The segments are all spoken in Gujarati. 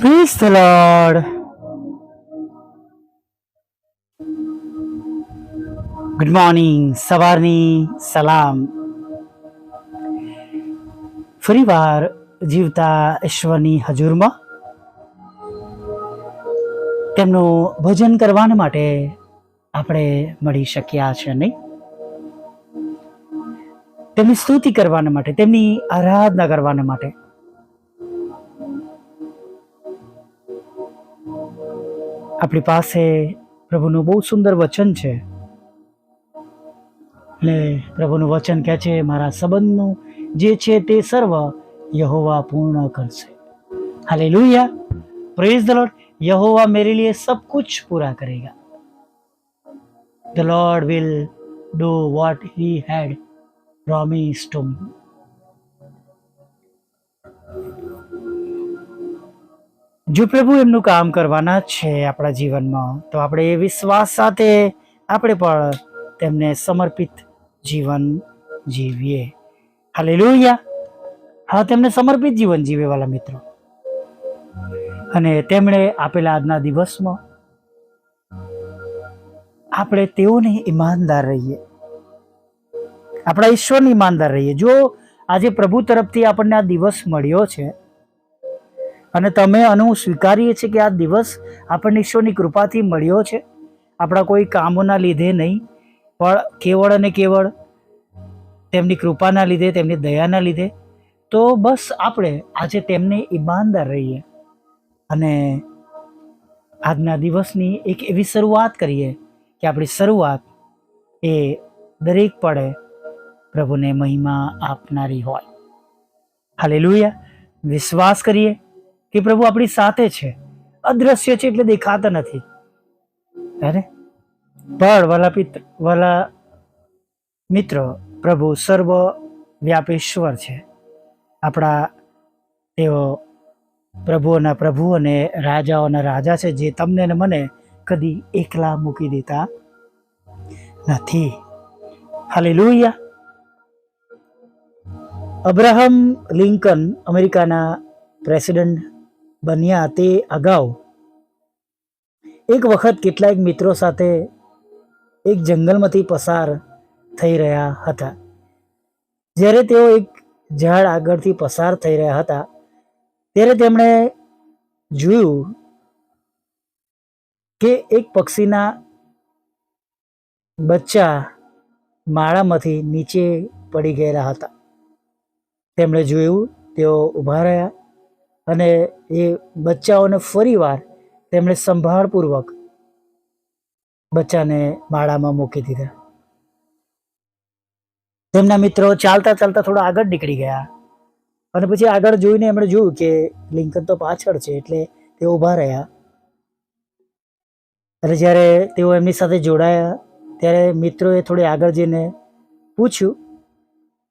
Praise the lord. Good morning, સવારની સલામ. ફરીવાર જીવતા ઈશ્વરની હજુરમાં તેમનું ભજન કરવા માટે આપણે મળી શક્યા છે નહીં? તેમની સ્તુતિ કરવા માટે, તેમની આરાધના કરવા માટે આપણી પાસે પ્રભુનું બહુ સુંદર વચન છે. એટલે પ્રભુનું વચન કહે છે, મારા સંબંધનું જે છે તે સર્વ यहोवा पूर्ण करसे. Hallelujah, praise the lord. यहोवा मेरे लिए सब कुछ पूरा करेगा. The lord will do what he had promised to me. જો પ્રભુ એમનું કામ કરવાના છે આપણા જીવનમાં, તો આપણે એ વિશ્વાસ સાથે આપણે પણ તેમને સમર્પિત જીવન જીવીએ. હાલેલુયા. હા, તેમને સમર્પિત જીવન જીવે વાલા મિત્રો. અને તેમણે આપેલા આજના દિવસમાં આપણે તેઓને ઈમાનદાર રહીએ, આપણા ઈશ્વરને ઈમાનદાર રહીએ. જો આજે પ્રભુ તરફથી આપણને આ દિવસ મળ્યો છે અને તમે અને હું સ્વીકારીએ છીએ કે આ દિવસ આપણને ઈશ્વરની કૃપાથી મળ્યો છે, આપણા કોઈ કામોના લીધે નહીં, પણ કેવળ અને કેવળ તેમની કૃપાના લીધે, તેમની દયાના લીધે, તો બસ આપણે આજે તેમને ઈમાનદાર રહીએ અને આજના દિવસની એક એવી શરૂઆત કરીએ કે આપણી શરૂઆત એ દરેક પળે પ્રભુને મહિમા આપનારી હોય. હાલેલુયા. વિશ્વાસ કરીએ કે પ્રભુ આપણી સાથે છે. અદ્રશ્ય છે એટલે દેખાતા નથી, અરે પણ વાલા મિત્રો, પ્રભુ સર્વ વ્યાપેશ્વર છે. આપણા તેઓ પ્રભુઓના પ્રભુ અને રાજાઓના રાજા છે, જે તમને ને મને કદી એકલા મૂકી દેતા નથી. હાલેલુયા. અબ્રાહમ લિંકન અમેરિકાના પ્રેસિડેન્ટ બન્યા તે અગાઉ એક વખત કેટલાક મિત્રો સાથે એક જંગલમાંથી પસાર થઈ રહ્યા હતા. જ્યારે તેઓ એક ઝાડ આગળથી પસાર થઈ રહ્યા હતા, ત્યારે તેમણે જોયું કે એક પક્ષીના બચ્ચા માળામાંથી નીચે પડી ગયેલા હતા. તેમણે જોયું, તેઓ ઊભા રહ્યા અને એ બચ્ચાઓને ફરીવાર તેમણે સંભાળપૂર્વક બચ્ચાને માળામાં મૂકી દીધા. તેમના મિત્રો ચાલતા ચાલતા થોડા આગળ નીકળી ગયા અને પછી આગળ જોઈને એમણે જોયું કે લિંકન તો પાછળ છે, એટલે તેઓ ઊભા રહ્યા. અને જ્યારે તેઓ એમની સાથે જોડાયા ત્યારે મિત્રોએ થોડી આગળ જઈને પૂછ્યું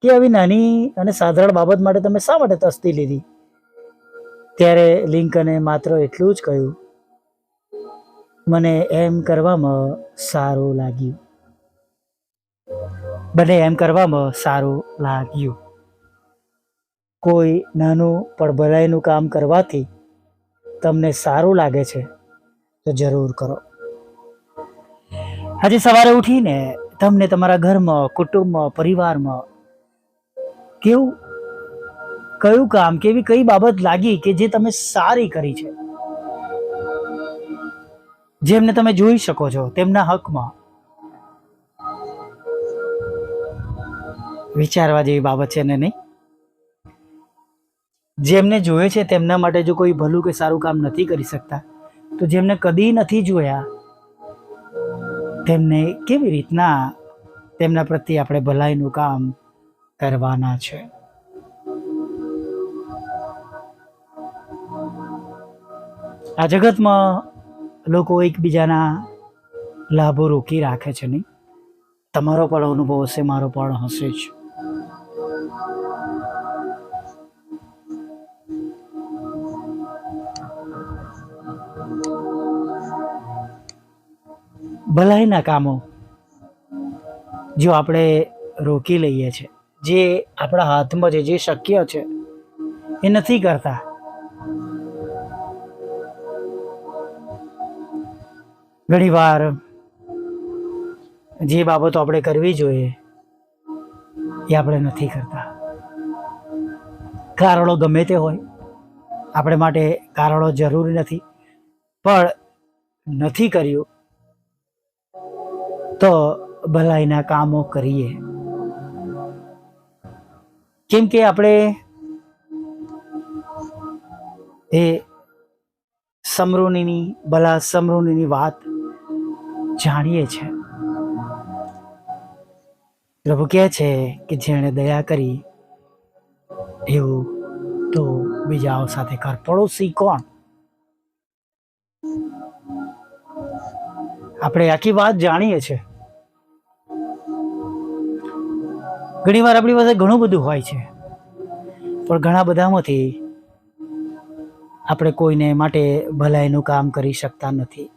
કે આવી નાની અને સાધારણ બાબત માટે તમે શા માટે તસ્તી લીધી? ત્યારે લિંકને માત્ર એટલું જ કહ્યું, મને એમ કરવામાં સારું લાગ્યું. મને એમ કરવામાં સારું લાગ્યું. કોઈ નાનું પણ ભલાઈનું કામ કરવાથી તમને સારું લાગે છે તો જરૂર કરો. આજે સવારે ઉઠીને તમને તમારા ઘરમાં, કુટુંબમાં, પરિવારમાં કયું કામ, કઈ બાબત લાગી કે જે તમે સારી કરી છે, જેમને તમે જોઈ શકો છો તેમના હકમાં? વિચારવા જેવી બાબત છે ને, નહીં? જેમને જોયે છે તેમના માટે જો કોઈ ભલું કે સારું કામ નથી કરી શકતા, તો જેમને કદી નથી જોયા તેમને કેવી રીતના તેમના પ્રત્યે આપણે ભલાઈનું કામ કરવાના છે? આ જગતમાં લોકો એકબીજાના લાભો રોકી રાખે છે, નહીં? તમારો પણ અનુભવ હશે, મારો પણ હશે જ. ભલાઈના કામો જો આપણે રોકી લઈએ છીએ, જે આપણા હાથમાં છે, જે શક્ય છે, એ નથી કરતા, ઘણીવાર જે બાબતો આપણે કરવી જોઈએ એ આપણે નથી કરતા. કારણો ગમે તે હોય, આપણે માટે કારણો જરૂરી નથી, પણ નથી કર્યું તો ભલાઈના કામો કરીએ. કેમ કે આપણે એ સમૃદ્ધિની ભલા સમૃદ્ધિની વાત જાણીએ છીએ. પ્રભુ કહે છે કે જેણે દયા કરી એવું તો બીજાઓ સાથે કર. પડોશી કોણ? આપણે આખી વાત જાણીએ છીએ. ઘણી વાર આપણી પાસે ઘણું બધું હોય છે, પણ ઘણા બધામાંથી આપણે કોઈને માટે ભલાઈનું કામ કરી શકતા નથી.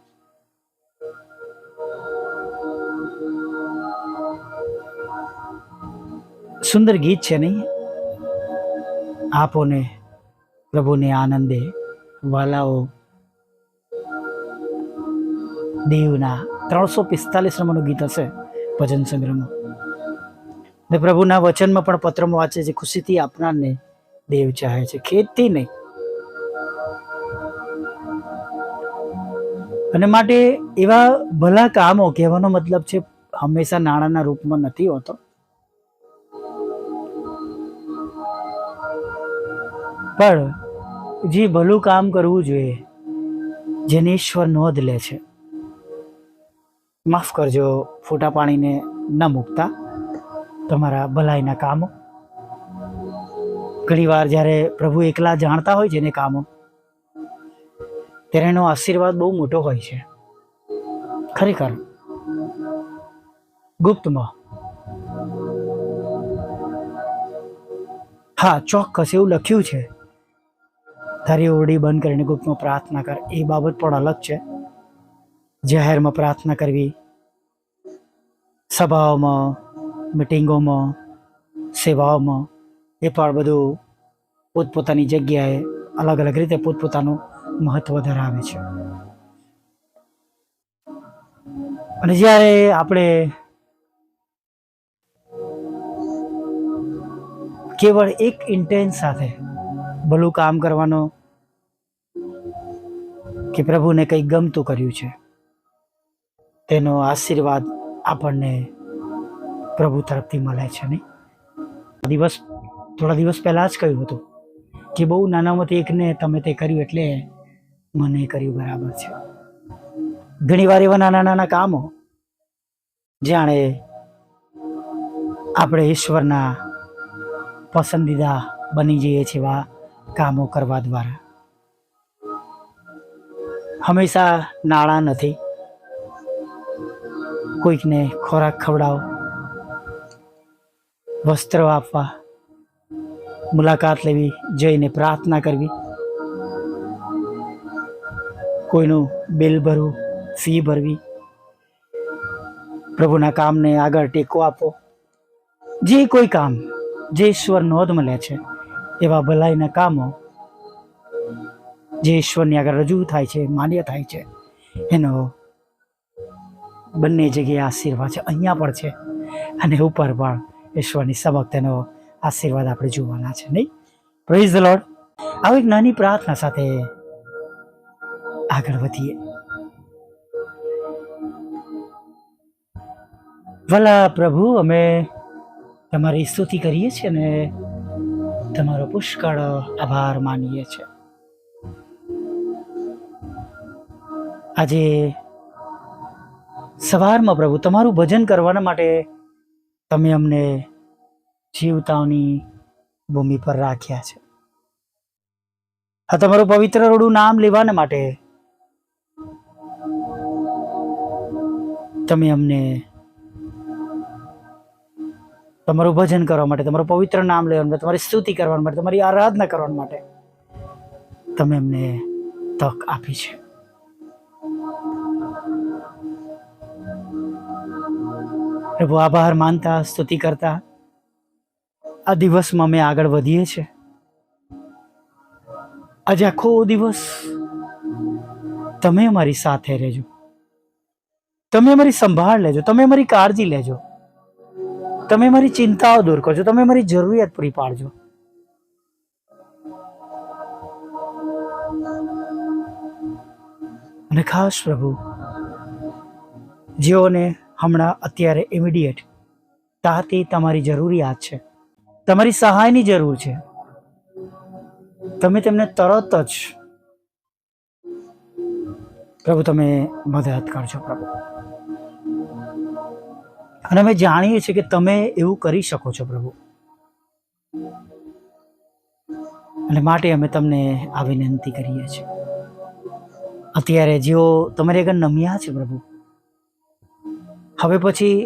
સુંદર ગીત છે નહીં? આપોને પ્રભુને આનંદે વાલાઓ. દેવના 345 નંબરનું ગીત હશે ભજન સંગ્રહમાં. ને પ્રભુના વચનમાં પણ પત્રમાં વાંચે છે, ખુશીથી આપનારને દેવ ચાહે છે, ખેદથી નહીં. અને માટે એવા ભલા કામો, કહેવાનો મતલબ છે હંમેશા નાણાંના રૂપમાં નથી હોતો, પણ જે ભલું કામ કરવું જોઈએ, જેની ઈશ્વર નોંધ લે છે. માફ કરજો ફોટા પાણીને ન મૂકતા તમારા ભલાઈના કામો. ઘણી વાર જ્યારે પ્રભુ એકલા જાણતા હોય છે ને કામો, ત્યારે એનો આશીર્વાદ બહુ મોટો હોય છે. ખરેખર ગુપ્તમાં, હા ચોક્કસ એવું લખ્યું છે, તારી ઓરડી બંધ કરીને ગુપ્તમાં પ્રાર્થના કર. એ બાબત પણ અલગ છે. જાહેરમાં પ્રાર્થના કરવી, સભાઓમાં, મિટિંગોમાં, સેવાઓમાં, એ પણ બધું પોતપોતાની જગ્યાએ અલગ અલગ રીતે પોતપોતાનું મહત્વ ધરાવે છે. અને જ્યારે આપણે કેવળ એક ઇન્ટેન્સ સાથે ભલું કામ કરવાનો, કે પ્રભુને કંઈ ગમતું કર્યું છે, તેનો આશીર્વાદ આપણને પ્રભુ તરફથી મળે છે. નહીં? થોડા દિવસ પહેલા જ કહ્યું હતું કે બહુ નાનામાંથી એકને તમે તે કર્યું એટલે મને કર્યું, બરાબર છે. ઘણી વાર એવા નાના નાના કામો જાણે આપણે ઈશ્વરના પસંદીદા બની જઈએ છીએ એવા કામો કરવા દ્વારા. હંમેશા નાણાં નથી. કોઈકને ખોરાક ખવડાવો, વસ્ત્રો આપવા, મુલાકાત લેવી, જઈને પ્રાર્થના કરવી, કોઈનું બિલ ભરવું, ફી ભરવી, પ્રભુના કામને આગળ ટેકો આપો. જે કોઈ કામ જે ઈશ્વર નોંધ મળે છે, એવા ભલાઈના કામો જે ઈશ્વરની આગળ રજૂ થાય છે, માન્ય થાય છે, એનો બંને જગ્યાએ આશીર્વાદ છે. અહીંયા પણ છે અને ઉપર પણ ઈશ્વરની સમક્ષ તેનો આશીર્વાદ આપણે જોવાના છે. નહીં? Praise the lord. આવી એક નાની પ્રાર્થના સાથે આગળ વધીએ. ભલા પ્રભુ, અમે તમારી સ્તુતિ કરીએ છીએ અને તમારો પુષ્કળ આભાર માનીએ છીએ. આજે સવારમાં પ્રભુ તમારું ભજન કરવાના માટે તમે અમને જીવતાઓની ભૂમિ પર રાખ્યા છે. આ તમારું પવિત્ર રૂડું નામ લેવાના માટે તમે અમને તમારું ભજન કરવા માટે, તમારું પવિત્ર નામ લેવા માટે, તમારી સ્તુતિ કરવા માટે, તમારી આરાધના કરવા માટે તમે અમને તક આપી છે. પ્રભુ, આભાર માનતા, સ્તુતિ કરતા આ દિવસમાં અમે આગળ વધીએ છીએ. આજે આખો દિવસ તમે અમારી સાથે રહેજો. તમે અમારી સંભાળ લેજો, તમે અમારી કાળજી લેજો, તમે અમારી ચિંતાઓ દૂર કરજો, તમે અમારી જરૂરિયાત પૂરી પાડજો. અને ખાસ પ્રભુ, જેઓને હમણાં અત્યારે ઇમિડિયેટ તાતી તમારી જરૂરિયાત છે, તમારી સહાયની જરૂર છે, તમે તેમને તરત જ પ્રભુ તમે મદદ કરજો પ્રભુ. અને અમે જાણીએ છીએ કે તમે એવું કરી શકો છો પ્રભુ, અને માટે અમે તમને આ વિનંતી કરીએ છીએ. અત્યારે જેઓ તમારી આગળ નમ્યા છે પ્રભુ, હવે પછી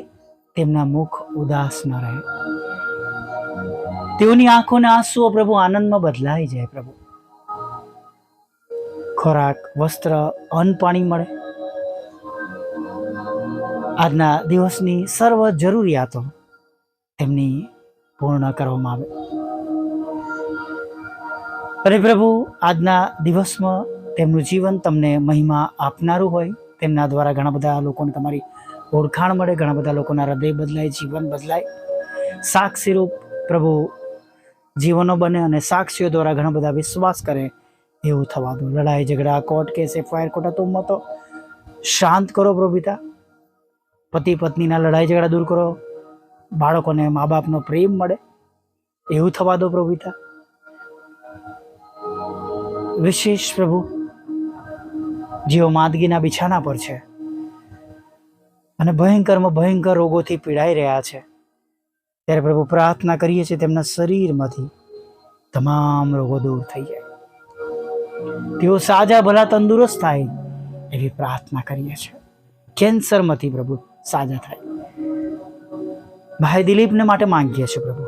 તેમના મુખ ઉદાસ ન રહે, તેઓની આંખોના આંસુઓ પ્રભુ આનંદમાં બદલાઈ જાય પ્રભુ. ખોરાક, વસ્ત્ર, અન્ન, પાણી મળે, આજના દિવસની સર્વ જરૂરિયાતો તેમની પૂર્ણ કરવામાં આવે. અને પ્રભુ આજના દિવસમાં તેમનું જીવન તમને મહિમા આપનારું હોય, તેમના દ્વારા ઘણા બધા લોકોને તમારી ઓળખાણ મળે, ઘણા બધા લોકોના હૃદય બદલાય, જીવન બદલાય, સાક્ષીરૂપ પ્રભુ જીવનો બને અને સાક્ષીઓ દ્વારા ઘણા બધા વિશ્વાસ કરે એવું થવા દો. લડાઈ ઝઘડા, કોર્ટ કેસ, FIR, ખોટા તુમ્મતો શાંત કરો પ્રભુ પિતા. પતિ પત્નીના લડાઈ ઝઘડા દૂર કરો, બાળકોને મા બાપનો પ્રેમ મળે એવું થવા દો પ્રભુ પિતા. વિશેષ પ્રભુ, જેઓ માંદગીના બિછાના પર છે અને ભયંકરમાં ભયંકર રોગોથી પીડાઈ રહ્યા છે, ત્યારે પ્રભુ પ્રાર્થના કરીએ છીએ તેમના શરીરમાંથી તમામ રોગો દૂર થઈ જાય, તેઓ સાજા ભલા તંદુરસ્ત થાય એવી પ્રાર્થના કરીએ છીએ. કેન્સરમાંથી પ્રભુ સાજા થાય. ભાઈ દિલીપને માટે માંગીએ છીએ પ્રભુ,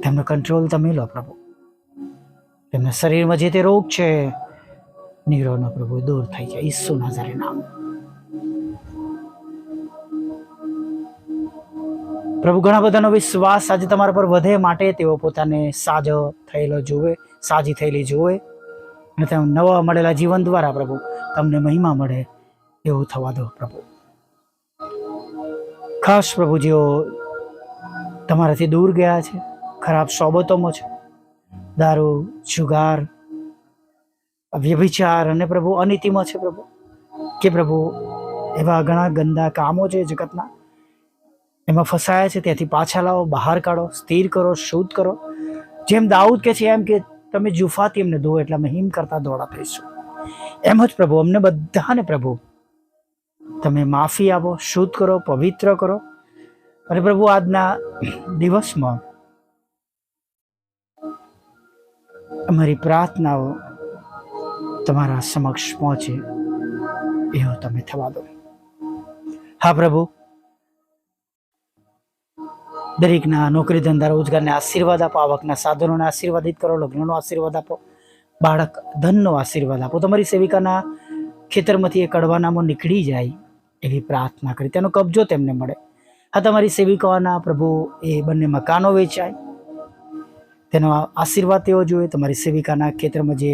તેમનો કંટ્રોલ તમે લો પ્રભુ. તેમના શરીરમાં જે તે રોગ છે નિગ્રહનો પ્રભુ દૂર થઈ જાય ઈસુ નાઝરેના નામ. પ્રભુ, ઘણા બધાનો વિશ્વાસ આજે તમારા પર વધે, માટે તેઓ પોતાને સાજો થયેલો જોવે, સાજી થયેલી જોવે, અને તેમ નવા મળેલા જીવન દ્વારા પ્રભુ તમને મહિમા મળે એવું થવા દો પ્રભુ. ખાસ પ્રભુ, જેઓ તમારાથી દૂર ગયા છે, ખરાબ સોબતોમાં છે, દારૂ, જુગાર, વ્યભિચાર અને પ્રભુ અનીતિમાં છે પ્રભુ, કે પ્રભુ એવા ઘણા ગંદા કામો છે જગતના, એમાં ફસાયા છે, ત્યાંથી પાછા લાવો, બહાર કાઢો, સ્થિર કરો, શુદ્ધ કરો. જેમ દાઉદ કે છે એમ કે તમે જુફાથી એમને ધો એટલે અમે હિમ કરતા દોડા થઈશું, એમ જ પ્રભુ અમને બધાને પ્રભુ તમે માફી આપો, શુદ્ધ કરો, પવિત્ર કરો. અને પ્રભુ આજના દિવસમાં અમારી પ્રાર્થનાઓ તમારા સમક્ષ પહોંચે એવું તમે થવા દો. હા પ્રભુ, દરેકના નોકરી ધંધા રોજગારને આશીર્વાદ આપો, આવકના સાધનોને આશીર્વાદિત કરો, લગ્નનો આશીર્વાદ આપો, બાળક ધનનો આશીર્વાદ આપો. તમારી સેવિકાના ખેતરમાંથી એ કડવાનામાં નીકળી જાય એવી પ્રાર્થના કરી, તેનો કબજો તેમને મળે. હા, તમારી સેવિકાઓના પ્રભુ એ બંને મકાનો વેચાય, તેનો આશીર્વાદ તેઓ જોઈએ. તમારી સેવિકાના ખેતરમાં જે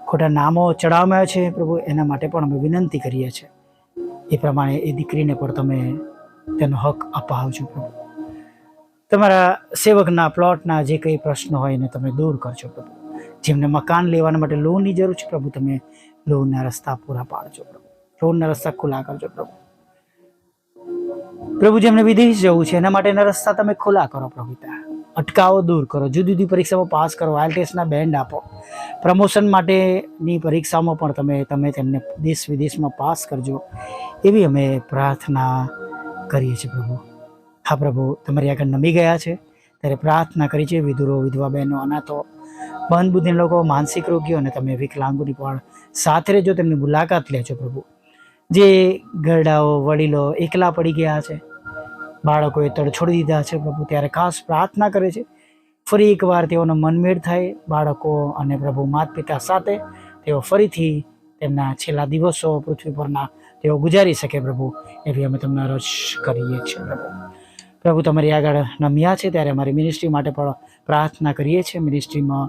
ખોટા નામો ચડાવવામાં છે પ્રભુ, એના માટે પણ અમે વિનંતી કરીએ છીએ. એ પ્રમાણે એ દીકરીને પણ તમે તેનો હક અપાવજો પ્રભુ. તમારા સેવકના પ્લોટના જે કંઈ પ્રશ્નો હોય એને તમે દૂર કરજો પ્રભુ. જેમને મકાન લેવાના માટે લોનની જરૂર છે પ્રભુ, તમે લોનના રસ્તા પૂરા પાડજો પ્રભુ, લોનના રસ્તા ખુલ્લા કરજો પ્રભુ. પ્રભુ, જેમને વિદેશ જવું છે એના માટેના રસ્તા તમે ખુલ્લા કરો પ્રભુ. અટકાવો દૂર કરો, જુદી જુદી પરીક્ષામાં પાસ કરો, IELTSના બેન્ડ આપો, પ્રમોશન માટેની પરીક્ષામાં પણ તમે તેમને દેશ વિદેશમાં પાસ કરજો એવી અમે પ્રાર્થના કરીએ છીએ પ્રભુ. હા પ્રભુ, તમારી આગળ નમી ગયા છે ત્યારે પ્રાર્થના કરી છે વિધુરો, વિધવા બહેનો, અનાથો, બંધ બુદ્ધિના લોકો, માનસિક રોગીઓ અને તમે વિકલાંગોની પણ સાથે રહેજો, તેમની મુલાકાત લેજો પ્રભુ. જે ગરડાઓ, વડીલો એકલા પડી ગયા છે, બાળકોએ તડ છોડી દીધા છે પ્રભુ, ત્યારે ખાસ પ્રાર્થના કરે છે ફરી એકવાર તેઓનો મનમેળ થાય, બાળકો અને પ્રભુ માતા પિતા સાથે તેઓ ફરીથી તેમના છેલ્લા દિવસો પૃથ્વી પરના તેઓ ગુજારી શકે પ્રભુ, એવી અમે તમને અરજ કરીએ છીએ પ્રભુ. પ્રભુ, તમારી આગળ નમ્યા છે ત્યારે અમારી મિનિસ્ટ્રી માટે પણ પ્રાર્થના કરીએ છીએ. મિનિસ્ટ્રીમાં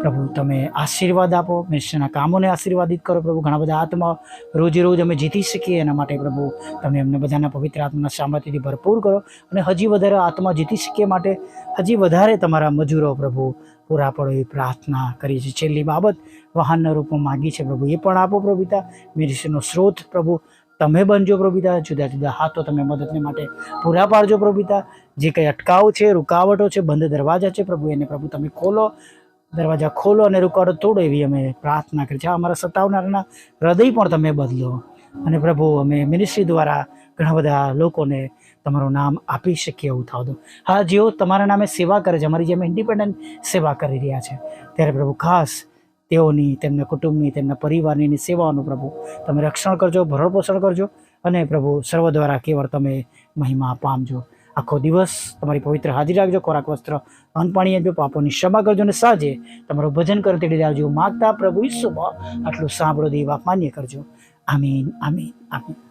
પ્રભુ તમે આશીર્વાદ આપો, મિનિસ્ટ્રીના કામોને આશીર્વાદિત કરો પ્રભુ. ઘણા બધા આત્મા રોજે રોજ અમે જીતી શકીએ એના માટે પ્રભુ તમે અમને બધાના પવિત્ર આત્માના સામર્થ્યથી ભરપૂર કરો અને હજી વધારે આત્મા જીતી શકીએ માટે હજી વધારે તમારા મજૂરો પ્રભુ પૂરા પડો એ પ્રાર્થના કરીએ છીએ. છેલ્લી બાબત વાહનના રૂપમાં માગી છે પ્રભુ, એ પણ આપો પ્રભુ પિતા. મિનિસ્ટ્રીનો સ્ત્રોત પ્રભુ તમે બનજો પ્રભુ પિતા. જુદા જુદા હાથો તમે મદદને માટે પૂરા પાડજો પ્રભુ પિતા. જે કંઈ અટકાવ છે, રૂકાવટો છે, બંધ દરવાજા છે પ્રભુ એને પ્રભુ તમે ખોલો, દરવાજા ખોલો અને રૂકાવટો તોડો એવી અમે પ્રાર્થના કરી છે. અમારા સતાવનારના હૃદય પણ તમે બદલો અને પ્રભુ અમે મિનિસ્ટ્રી દ્વારા ઘણા બધા લોકોને તમારું નામ આપી શકીએ એવું થાવ દો. હા, જેઓ તમારા નામે સેવા કરે છે, અમારી જેમ ઇન્ડિપેન્ડન્ટ સેવા કરી રહ્યા છે, ત્યારે પ્રભુ ખાસ તેઓની, તેમના કુટુંબની, તેમના પરિવારની સેવાઓનું પ્રભુ તમે રક્ષણ કરજો, ભરણપોષણ કરજો અને પ્રભુ સર્વ દ્વારા કેવળ તમે મહિમા પામજો. આખો દિવસ તમારી પવિત્ર હાજરી રાખજો, ખોરાક વસ્ત્ર અન્ન પાણી આપજો, પાપોની ક્ષમા કરજો અને સાંજે તમારું ભજન કરો તેડી આવજો. માગતા પ્રભુ ઈસુમાં આટલું સાંભળો દેવા માન્ય કરજો. આમીન, આમીન, આમીન.